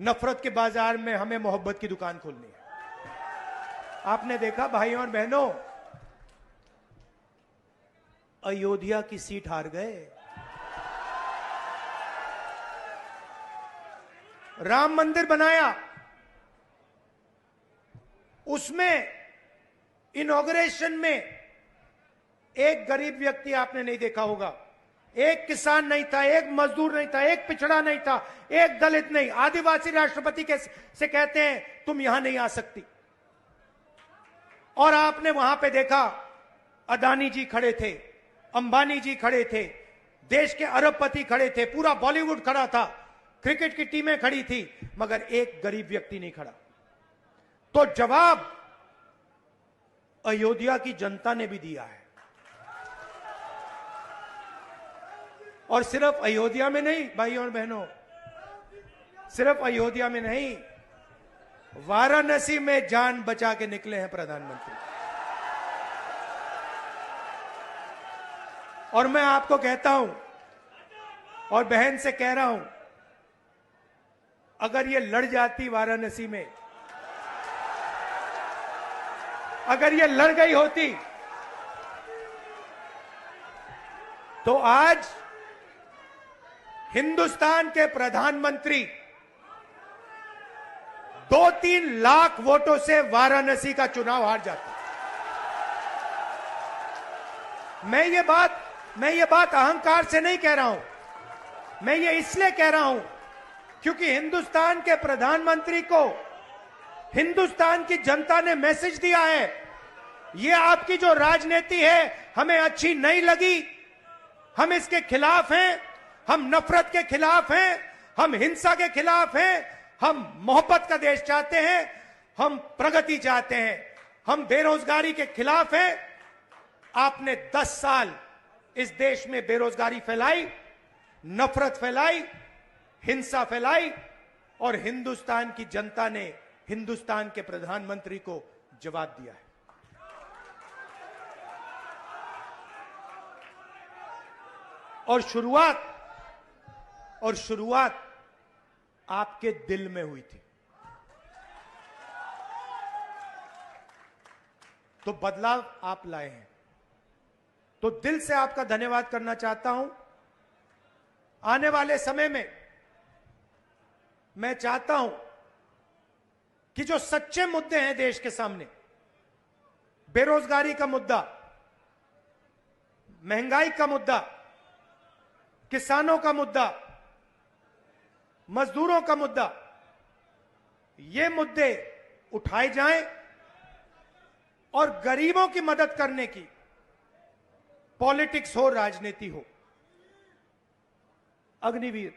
नफरत के बाजार में हमें मोहब्बत की दुकान खोलनी है। आपने देखा भाइयों और बहनों, अयोध्या की सीट हार गए, राम मंदिर बनाया, उसमें इनॉग्रेशन में एक गरीब व्यक्ति आपने नहीं देखा होगा, एक किसान नहीं था, एक मजदूर नहीं था, एक पिछड़ा नहीं था, एक दलित नहीं, आदिवासी राष्ट्रपति से कहते हैं तुम यहां नहीं आ सकती। और आपने वहां पे देखा अदानी जी खड़े थे, अंबानी जी खड़े थे, देश के अरबपति खड़े थे, पूरा बॉलीवुड खड़ा था, क्रिकेट की टीमें खड़ी थी, मगर एक गरीब व्यक्ति नहीं खड़ा। तो जवाब अयोध्या की जनता ने भी दिया है। और सिर्फ अयोध्या में नहीं भाइयों और बहनों, सिर्फ अयोध्या में नहीं, वाराणसी में जान बचा के निकले हैं प्रधानमंत्री। और मैं आपको कहता हूं और बहन से कह रहा हूं, अगर ये लड़ जाती वाराणसी में, अगर ये लड़ गई होती, तो आज हिंदुस्तान के प्रधानमंत्री 2-3 लाख वोटों से वाराणसी का चुनाव हार जाते। मैं ये बात अहंकार से नहीं कह रहा हूं, मैं ये इसलिए कह रहा हूं क्योंकि हिंदुस्तान के प्रधानमंत्री को हिंदुस्तान की जनता ने मैसेज दिया है, ये आपकी जो राजनीति है हमें अच्छी नहीं लगी, हम इसके खिलाफ हैं, हम नफरत के खिलाफ हैं, हम हिंसा के खिलाफ हैं, हम मोहब्बत का देश चाहते हैं, हम प्रगति चाहते हैं, हम बेरोजगारी के खिलाफ हैं। आपने 10 साल इस देश में बेरोजगारी फैलाई, नफरत फैलाई, हिंसा फैलाई, और हिंदुस्तान की जनता ने हिंदुस्तान के प्रधानमंत्री को जवाब दिया है। और शुरुआत आपके दिल में हुई थी, तो बदलाव आप लाए हैं, तो दिल से आपका धन्यवाद करना चाहता हूं। आने वाले समय में मैं चाहता हूं कि जो सच्चे मुद्दे हैं देश के सामने, बेरोजगारी का मुद्दा, महंगाई का मुद्दा, किसानों का मुद्दा, मजदूरों का मुद्दा, ये मुद्दे उठाए जाएं और गरीबों की मदद करने की पॉलिटिक्स हो, राजनीति हो। अग्निवीर,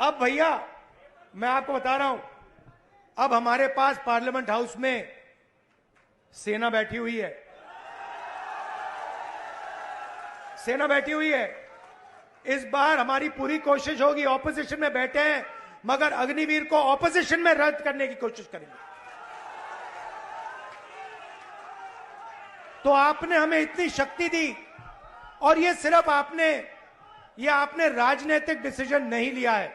अब भैया मैं आपको बता रहा हूं, अब हमारे पास पार्लियामेंट हाउस में सेना बैठी हुई है, सेना बैठी हुई है। इस बार हमारी पूरी कोशिश होगी, ऑपोजिशन में बैठे हैं मगर अग्निवीर को ऑपोजिशन में रद्द करने की कोशिश करेंगे। तो आपने हमें इतनी शक्ति दी, और ये सिर्फ आपने राजनीतिक डिसीजन नहीं लिया है,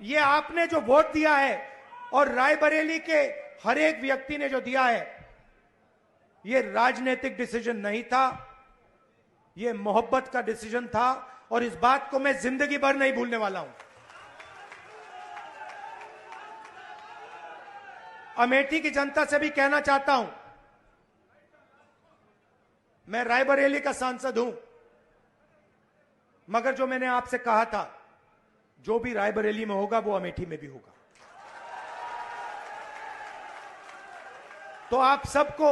ये आपने जो वोट दिया है और रायबरेली के हर एक व्यक्ति ने जो दिया है, ये राजनीतिक डिसीजन नहीं था, ये मोहब्बत का डिसीजन था, और इस बात को मैं जिंदगी भर नहीं भूलने वाला हूं। अमेठी की जनता से भी कहना चाहता हूं, मैं रायबरेली का सांसद हूं, मगर जो मैंने आपसे कहा था, जो भी रायबरेली में होगा वो अमेठी में भी होगा। तो आप सबको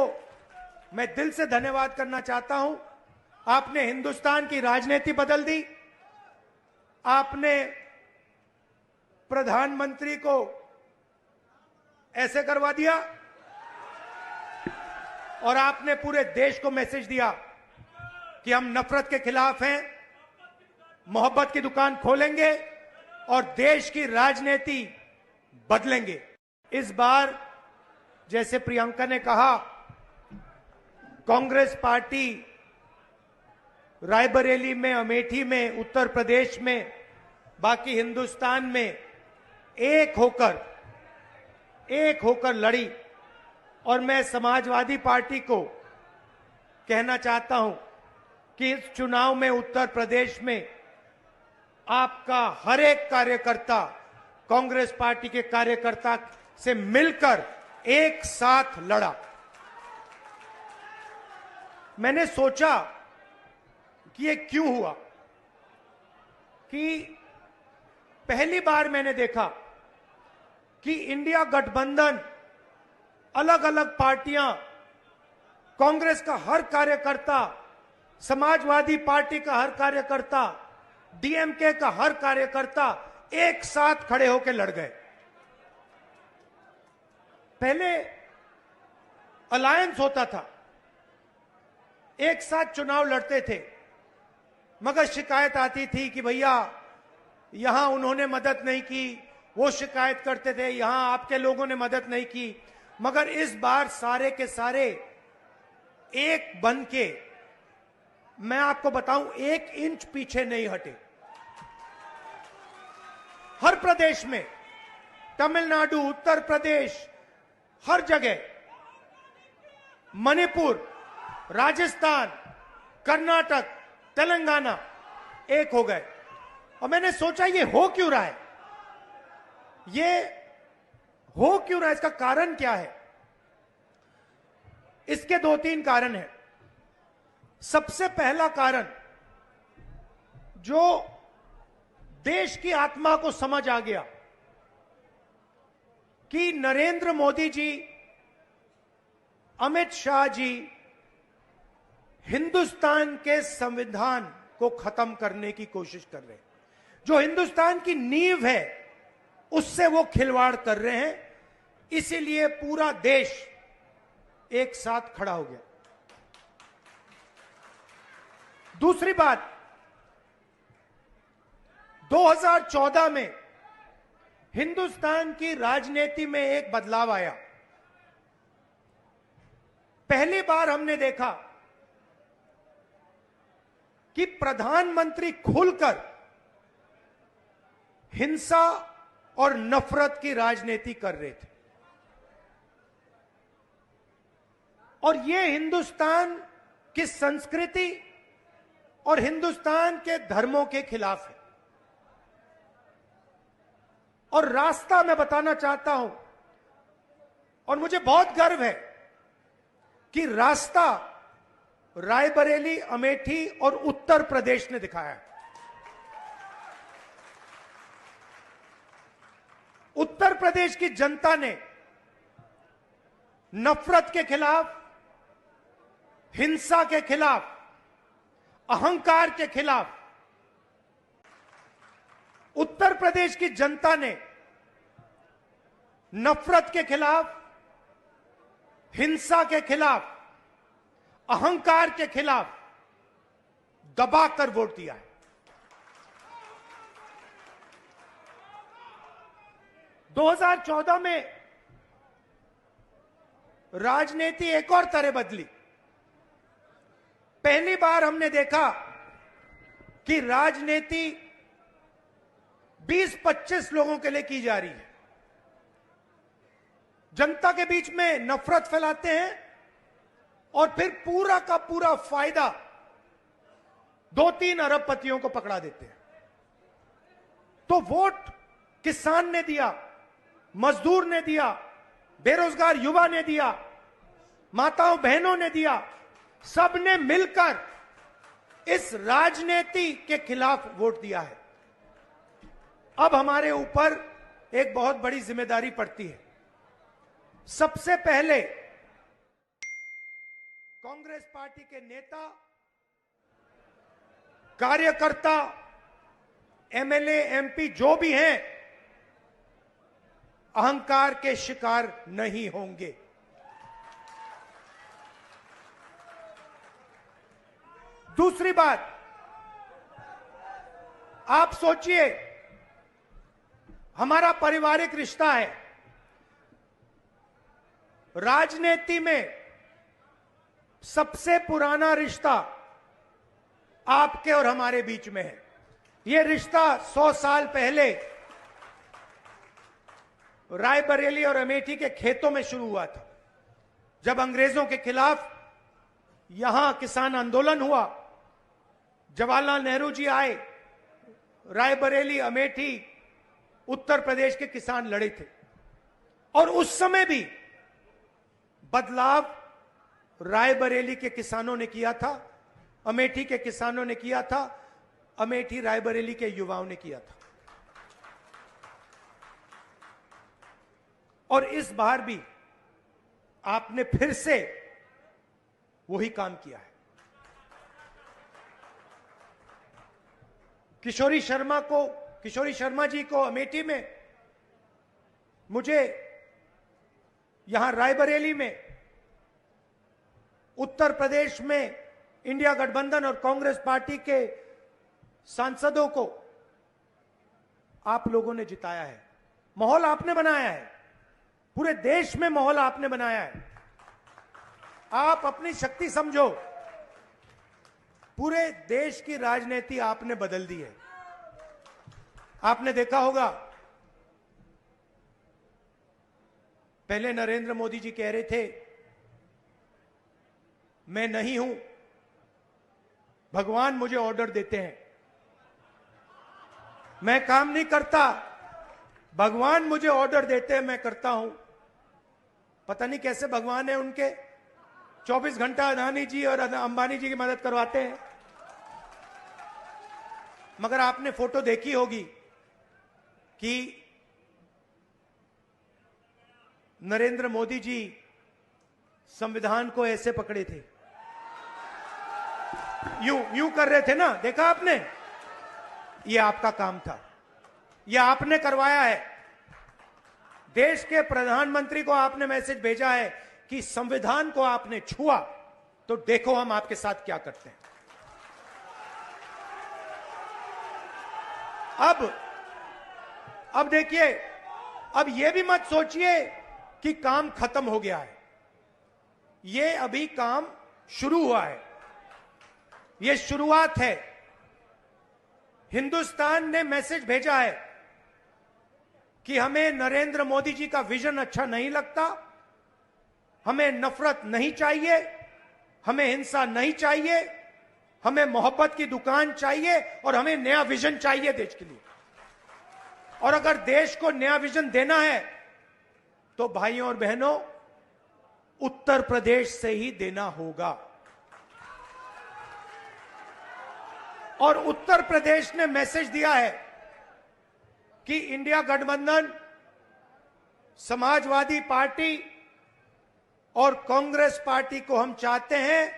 मैं दिल से धन्यवाद करना चाहता हूं। आपने हिंदुस्तान की राजनीति बदल दी, आपने प्रधानमंत्री को ऐसे करवा दिया, और आपने पूरे देश को मैसेज दिया कि हम नफरत के खिलाफ हैं, मोहब्बत की दुकान खोलेंगे और देश की राजनीति बदलेंगे। इस बार जैसे प्रियंका ने कहा, कांग्रेस पार्टी रायबरेली में, अमेठी में, उत्तर प्रदेश में, बाकी हिंदुस्तान में एक होकर लड़ी। और मैं समाजवादी पार्टी को कहना चाहता हूं कि इस चुनाव में उत्तर प्रदेश में आपका हर एक कार्यकर्ता कांग्रेस पार्टी के कार्यकर्ता से मिलकर एक साथ लड़ा। मैंने सोचा कि ये क्यों हुआ, कि पहली बार मैंने देखा कि इंडिया गठबंधन, अलग अलग पार्टियां, कांग्रेस का हर कार्यकर्ता, समाजवादी पार्टी का हर कार्यकर्ता, डीएमके का हर कार्यकर्ता एक साथ खड़े होकर लड़ गए। पहले अलायंस होता था, एक साथ चुनाव लड़ते थे, मगर शिकायत आती थी कि भैया यहां उन्होंने मदद नहीं की, वो शिकायत करते थे यहां आपके लोगों ने मदद नहीं की। मगर इस बार सारे के सारे एक बन के, मैं आपको बताऊं, 1 इंच पीछे नहीं हटे। हर प्रदेश में, तमिलनाडु, उत्तर प्रदेश, हर जगह, मणिपुर, राजस्थान, कर्नाटक, तेलंगाना एक हो गए। और मैंने सोचा ये हो क्यों रहा है, इसका कारण क्या है? इसके 2-3 कारण हैं। सबसे पहला कारण, जो देश की आत्मा को समझ आ गया कि नरेंद्र मोदी जी, अमित शाह जी हिंदुस्तान के संविधान को खत्म करने की कोशिश कर रहे हैं। जो हिंदुस्तान की नींव है उससे वो खिलवाड़ कर रहे हैं। इसीलिए पूरा देश एक साथ खड़ा हो गया। दूसरी बात, 2014 में हिंदुस्तान की राजनीति में एक बदलाव आया। पहली बार हमने देखा कि प्रधानमंत्री खुलकर हिंसा और नफरत की राजनीति कर रहे थे। और यह हिंदुस्तान की संस्कृति और हिंदुस्तान के धर्मों के खिलाफ है। और रास्ता मैं बताना चाहता हूं, और मुझे बहुत गर्व है कि रास्ता रायबरेली, अमेठी और उत्तर प्रदेश ने दिखाया। उत्तर प्रदेश की जनता ने नफरत के खिलाफ, हिंसा के खिलाफ, अहंकार के खिलाफ, उत्तर प्रदेश की जनता ने नफरत के खिलाफ, हिंसा के खिलाफ, अहंकार के खिलाफ दबाकर वोट दिया है। 2014 में राजनीति एक और तरह बदली। पहली बार हमने देखा कि राजनीति 20-25 लोगों के लिए की जा रही है। जनता के बीच में नफरत फैलाते हैं और फिर पूरा का पूरा फायदा 2-3 अरबपतियों को पकड़ा देते हैं। तो वोट किसान ने दिया, मजदूर ने दिया, बेरोजगार युवा ने दिया, माताओं बहनों ने दिया, सबने मिलकर इस राजनीति के खिलाफ वोट दिया है। अब हमारे ऊपर एक बहुत बड़ी जिम्मेदारी पड़ती है। सबसे पहले कांग्रेस पार्टी के नेता, कार्यकर्ता, एमएलए, एमपी जो भी हैं, अहंकार के शिकार नहीं होंगे। दूसरी बात, आप सोचिए, हमारा पारिवारिक रिश्ता है। राजनीति में सबसे पुराना रिश्ता आपके और हमारे बीच में है। यह रिश्ता 100 साल पहले रायबरेली और अमेठी के खेतों में शुरू हुआ था, जब अंग्रेजों के खिलाफ यहां किसान आंदोलन हुआ। जवाहरलाल नेहरू जी आए, रायबरेली, अमेठी, उत्तर प्रदेश के किसान लड़े थे, और उस समय भी बदलाव रायबरेली के किसानों ने किया था, अमेठी के किसानों ने किया था, अमेठी रायबरेली के युवाओं ने किया था। और इस बार भी आपने फिर से वही काम किया है। किशोरी शर्मा जी को अमेठी में, मुझे यहां रायबरेली में, उत्तर प्रदेश में इंडिया गठबंधन और कांग्रेस पार्टी के सांसदों को आप लोगों ने जिताया है। माहौल आपने बनाया है, पूरे देश में माहौल आपने बनाया है। आप अपनी शक्ति समझो, पूरे देश की राजनीति आपने बदल दी है। आपने देखा होगा, पहले नरेंद्र मोदी जी कह रहे थे मैं नहीं हूं, भगवान मुझे ऑर्डर देते हैं, मैं काम नहीं करता, भगवान मुझे ऑर्डर देते हैं, मैं करता हूं। पता नहीं कैसे भगवान है उनके, 24 घंटा अदानी जी और अंबानी जी की मदद करवाते हैं। मगर आपने फोटो देखी होगी कि नरेंद्र मोदी जी संविधान को ऐसे पकड़े थे, यूं कर रहे थे ना, देखा आपने? ये आपका काम था, ये आपने करवाया है। देश के प्रधानमंत्री को आपने मैसेज भेजा है कि संविधान को आपने छुआ तो देखो हम आपके साथ क्या करते हैं। अब देखिए, अब यह भी मत सोचिए कि काम खत्म हो गया है, ये अभी काम शुरू हुआ है, ये शुरुआत है। हिंदुस्तान ने मैसेज भेजा है कि हमें नरेंद्र मोदी जी का विजन अच्छा नहीं लगता, हमें नफरत नहीं चाहिए, हमें हिंसा नहीं चाहिए, हमें मोहब्बत की दुकान चाहिए और हमें नया विजन चाहिए देश के लिए। और अगर देश को नया विजन देना है तो भाइयों और बहनों, उत्तर प्रदेश से ही देना होगा। और उत्तर प्रदेश ने मैसेज दिया है कि इंडिया गठबंधन, समाजवादी पार्टी और कांग्रेस पार्टी को हम चाहते हैं,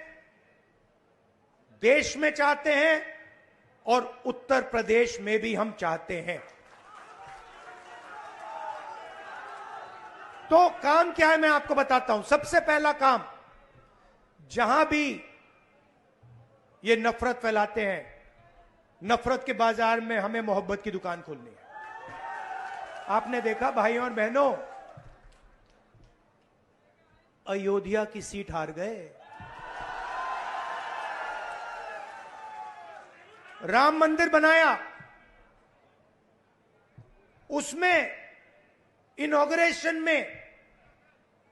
देश में चाहते हैं और उत्तर प्रदेश में भी हम चाहते हैं। तो काम क्या है मैं आपको बताता हूं। सबसे पहला काम, जहां भी ये नफरत फैलाते हैं, नफरत के बाजार में हमें मोहब्बत की दुकान खोलनी है। आपने देखा भाइयों और बहनों, अयोध्या की सीट हार गए, राम मंदिर बनाया, उसमें इनॉग्रेशन में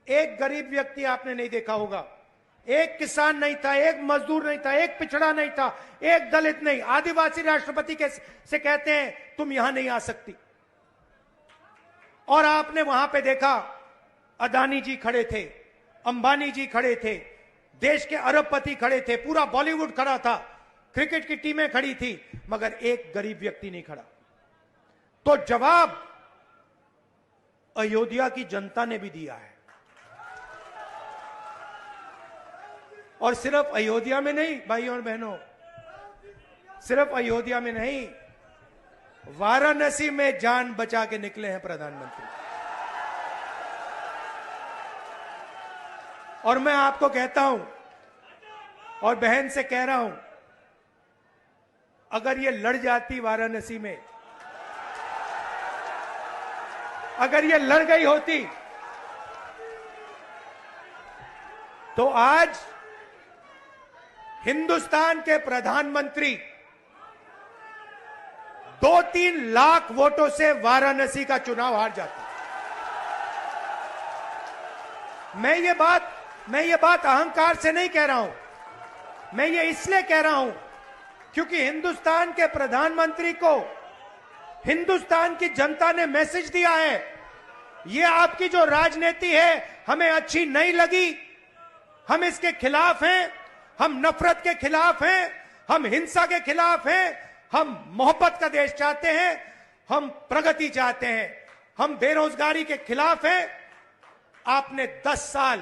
एक गरीब व्यक्ति आपने नहीं देखा होगा, एक किसान नहीं था, एक मजदूर नहीं था, एक पिछड़ा नहीं था, एक दलित नहीं। आदिवासी राष्ट्रपति से कहते हैं तुम यहां नहीं आ सकती। और आपने वहां पे देखा, अदानी जी खड़े थे, अंबानी जी खड़े थे, देश के अरबपति खड़े थे, पूरा बॉलीवुड खड़ा था, क्रिकेट की टीमें खड़ी थी, मगर एक गरीब व्यक्ति नहीं खड़ा। तो जवाब अयोध्या की जनता ने भी दिया है। और सिर्फ अयोध्या में नहीं भाइयों और बहनों, सिर्फ अयोध्या में नहीं, वाराणसी में जान बचा के निकले हैं प्रधानमंत्री। और मैं आपको कहता हूं और बहन से कह रहा हूं, अगर ये लड़ जाती वाराणसी में, अगर ये लड़ गई होती तो आज हिंदुस्तान के प्रधानमंत्री 2-3 लाख वोटों से वाराणसी का चुनाव हार जाते। मैं ये बात अहंकार से नहीं कह रहा हूं, मैं ये इसलिए कह रहा हूं क्योंकि हिंदुस्तान के प्रधानमंत्री को हिंदुस्तान की जनता ने मैसेज दिया है, ये आपकी जो राजनीति है हमें अच्छी नहीं लगी, हम इसके खिलाफ हैं, हम नफरत के खिलाफ हैं, हम हिंसा के खिलाफ हैं, हम मोहब्बत का देश चाहते हैं, हम प्रगति चाहते हैं, हम बेरोजगारी के खिलाफ हैं। आपने 10 साल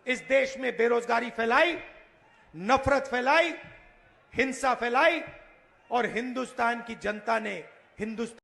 इस देश में बेरोजगारी फैलाई, नफरत फैलाई, हिंसा फैलाई और हिंदुस्तान की जनता ने हिंदुस्तान